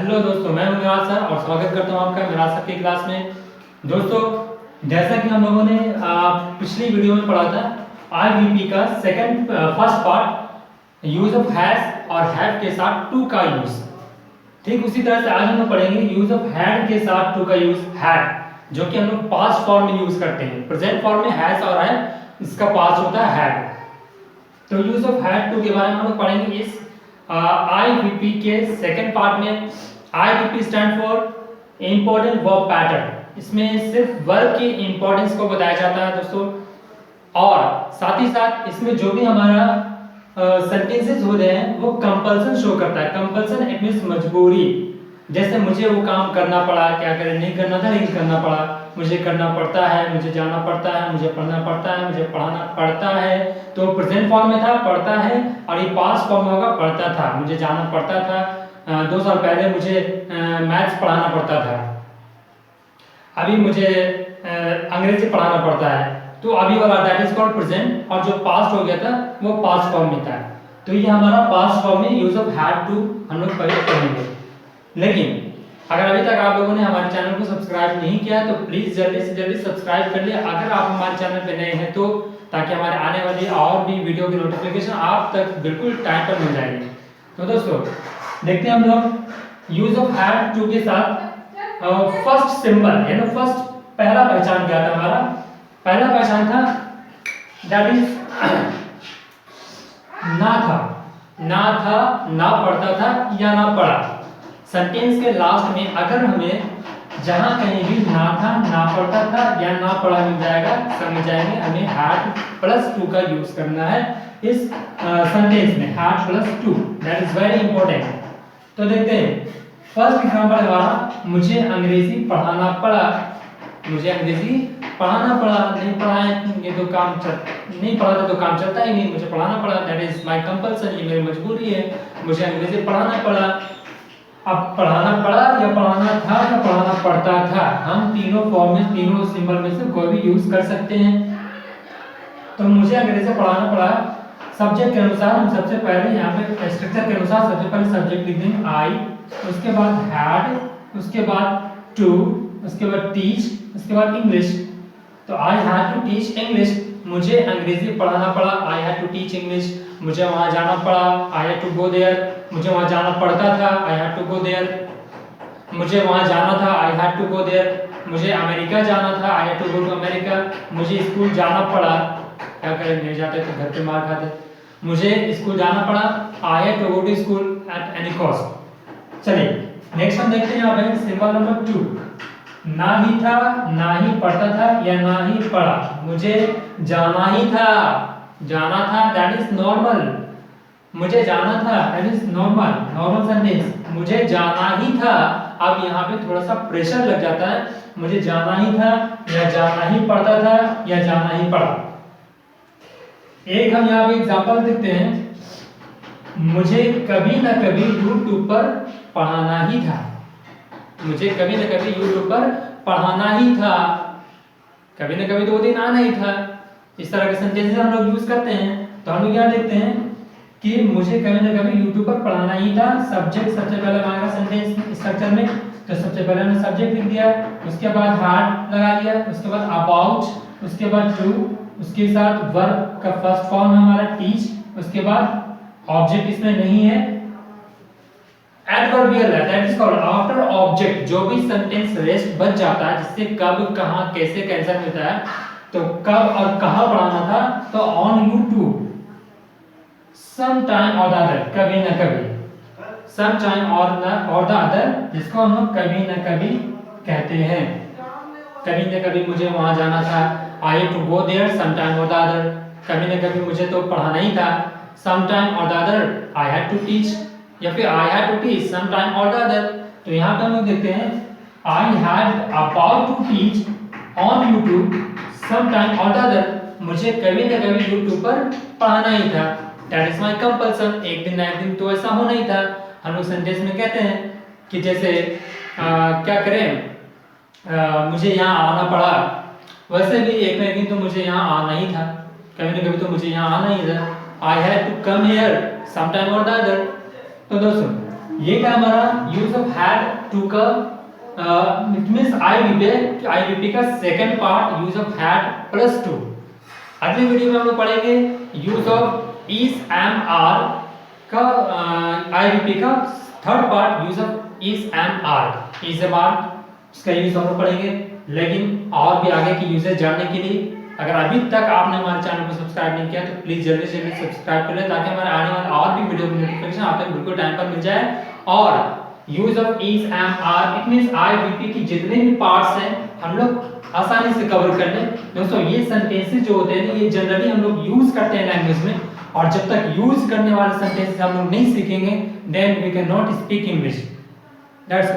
Hello दोस्तों, मैं हूं मिराज सर और स्वागत करता हूं आपका मिराज सर की क्लास में। दोस्तों, जैसा कि हम लोगों ने पिछली वीडियो में पढ़ा था आईवीपी का first part use of has और हैव के साथ टू का यूज। ठीक उसी तरह से आज हम लोग पढ़ेंगे यूज ऑफ हैड के साथ टू का यूज हैड, जो कि हम लोग पास्ट फॉर्म में यूज करते हैं। प्रेजेंट फॉर्म में हैज और है, इसका पास्ट होता है हैड। तो यूज ऑफ हैड टू के बारे में हम लोग पढ़ेंगे इस आईवीपी के सेकंड पार्ट में। IVP stand for important verb pattern. इसमें सिर्फ वर्ब की इंपॉर्टेंस को बताया जाता है दोस्तों, और साथ ही साथ इसमें जो भी हमारा सेंटेंसेस होते हैं वो कंपल्सन शो करता है। कंपल्सन इट मींस मजबूरी। जैसे मुझे वो काम करना पड़ा, क्या करें, नहीं करना था लेकिन करना पड़ा, मुझे करना पड़ता है, मुझे जाना पड़ता है, मुझे पढ़ना पड़ता है, मुझे पढ़ाना पड़ता है। तो प्रेजेंट फॉर्म में था पढ़ता है, और ये पास्ट फॉर्म में होगा पढ़ता था, मुझे जाना पड़ता था। 2 साल पहले मुझे मैथ्स पढ़ाना पड़ता था, अभी मुझे अंग्रेजी पढ़ाना पड़ता है। तो अभी वाला दैट इज कॉल्ड प्रेजेंट, और जो पास्ट हो गया था वो पास्ट फॉर्म में था। तो ये हमारा पास्ट फॉर्म में यूज ऑफ हैड टू हम लोग पढ़ेंगे। लेकिन अगर अभी तक आप लोगों ने हमारे चैनल को सब्सक्राइब नहीं किया है तो प्लीज जल्दी से जल्दी सब्सक्राइब कर लिया अगर आप हमारे चैनल पे नए हैं तो, ताकि हमारे आने वाली और भी वीडियो की नोटिफिकेशन आप तक बिल्कुल टाइम पर मिल जाएगी। तो दोस्तों देखते हैं हम लोग यूज ऑफ हैड टू के साथ फर्स्ट सिंबल, यानी फर्स्ट पहला पहचान क्या था हमारा। पहला पहचान था दैट इज ना था। ना था, ना पढ़ता था या ना पढ़ा। सेंटेंस के लास्ट में अगर हमें जहां कहीं भी ना था, ना पढ़ता था या ना पढ़ा मिल जाएगा, समझ जाएंगे हमें हैड प्लस टू का यूज करना है इस सेंटेंस में। Had plus to, that is very important. तो देखते हैं फर्स्ट एग्जांपल हमारा, मुझे अंग्रेजी पढ़ाना पड़ा। मुझे अंग्रेजी पढ़ाना पड़ा, नहीं पढ़ाएंगे तो काम नहीं पढ़ाते तो काम चलता ही नहीं, मुझे पढ़ाना पड़ा, दैट इज माय कंपल्सन, ये मेरी मजबूरी है, मुझे अंग्रेजी पढ़ाना पड़ा। अब पढ़ाना पड़ा या पढ़ाना था या पढ़ाना पड़ता था, हम तीनों फॉर्म में, तीनों सिंबल में से कोई भी यूज कर सकते हैं। तो मुझे अंग्रेजी पढ़ाना पड़ा, सब्जेक्ट के अनुसार हम सबसे पहले यहाँ पे स्ट्रक्चर के अनुसार सबसे पहले सब्जेक्ट लिख देंगे आई, उसके बाद हैड, उसके बाद टू, उसके बाद टीच, उसके बाद इंग्लिश। तो I had to teach English, मुझे अंग्रेजी पढ़ाना पड़ा, I had to teach English. मुझे वहां जाना पड़ा, I had to go there, मुझे वहां जाना पड़ता था, I had to go there. मुझे वहां जाना था, I had to go there. मुझे अमेरिका जाना था, I had to go to America. मुझे स्कूल जाना पड़ा, क्या करें, नहीं जाते तो घर पे मार खाते। मुझे स्कूल जाना पड़ा, I had to go to school at any cost. चलिए नेक्स्ट हम देखते हैं यहाँ पे सिंबल नंबर 2। ना ही था, ना ही पढ़ता था या ना ही पढ़ा, मुझे जाना ही था। जाना था दैट इज नॉर्मल, मुझे जाना था that is normal, normal sentence, मुझे जाना ही था। अब यहाँ पे थोड़ा सा प्रेशर लग जाता है, मुझे जाना ही था या जाना ही पड़ता था या जाना ही पड़ा। एक हम यहाँ पे एग्जांपल देखते हैं, मुझे कभी ना कभी यूट्यूब पर पढ़ाना ही था। मुझे कभी न कभी यूट्यूब पर पढ़ाना ही था, कभी न कभी तो वो दिन आना ही था। इस तरह के सेंटेंसेस हम लोग यूज करते हैं। तो हम लोग क्या देखते हैं कि मुझे कभी न कभी यूट्यूब पर पढ़ाना ही था। सब्जेक्ट सबसे पहले हमारा सेंटेंस स्ट्रक्चर में, तो सबसे पहले हमने सब्जेक्ट लिख दिया, उसके बाद हैड लगा दिया, उसके बाद अबाउट, उसके बाद टू, उसके साथ वर्ब का फर्स्ट फॉर्म हमारा टीच, उसके बाद ऑब्जेक्ट इसमें नहीं है, एडवर्बियल है, that is called after object. जो भी सेंटेंस रेस्ट बच जाता है, जिससे कब, कहां, कैसे का आंसर मिलता है, तो कब और कहां पढ़ाना था, तो ऑन यूट्यूब, सम टाइम और द अदर, कभी न कभी, सम टाइम और द अदर, जिसको हम लोग कभी न कभी कहते हैं। कभी न कभी मुझे वहां जाना था, I had to go there some time और द अदर। कभी न कभी मुझे तो पढ़ाना ही था, सम टाइम और the other I had to teach, या फिर I had to teach some time और द अदर। तो यहाँ पे हम लोग देखते हैं I had about to teach on YouTube some time और द अदर, मुझे कभी न कभी यूट्यूब पर पढ़ाना ही था, दैट इज माय कंपल्सन, एक दिन ना एक दिन तो ऐसा होना ही था। हम लोग सेंटेंस में कहते हैं कि जैसे क्या करें, मुझे यहाँ आना पड़ा, वैसे भी एक ना एक दिन तो मुझे यहाँ आना ही था, कभी न कभी तो मुझे यहाँ आना ही था। I had to come here some time और द अदर। तो दोस्तों ये क्या हमारा यूज ऑफ हैड टू का इट मींस आईवीपी का second part use of had plus to. अगले वीडियो में हम लोग पढ़ेंगे use of is am are का आईवीपी का third part use of is am are. Is am are इसका यूज हम लोग पढ़ेंगे, लेकिन और भी आगे की यूजेस जानने के लिए अगर अभी तक आपने हमारे चैनल को सब्सक्राइब नहीं किया तो प्लीज जल्दी से जल्दी सब्सक्राइब कर लें, ताकि हमारे आने वाले और भी वीडियो की नोटिफिकेशन आप तक बिल्कुल टाइम पर मिल जाए। और use of is am are it means IVP की जितने भी पार्ट्स हैं हम लोग आसानी से कवर कर लें। दोस्तों ये सेंटेंसेस जो होते हैं ये जनरली हम लोग यूज करते हैं लैंग्वेज में, और जब तक यूज करने वाले सेंटेंसेस हम लोग नहीं सीखेंगे then we can not speak English. That's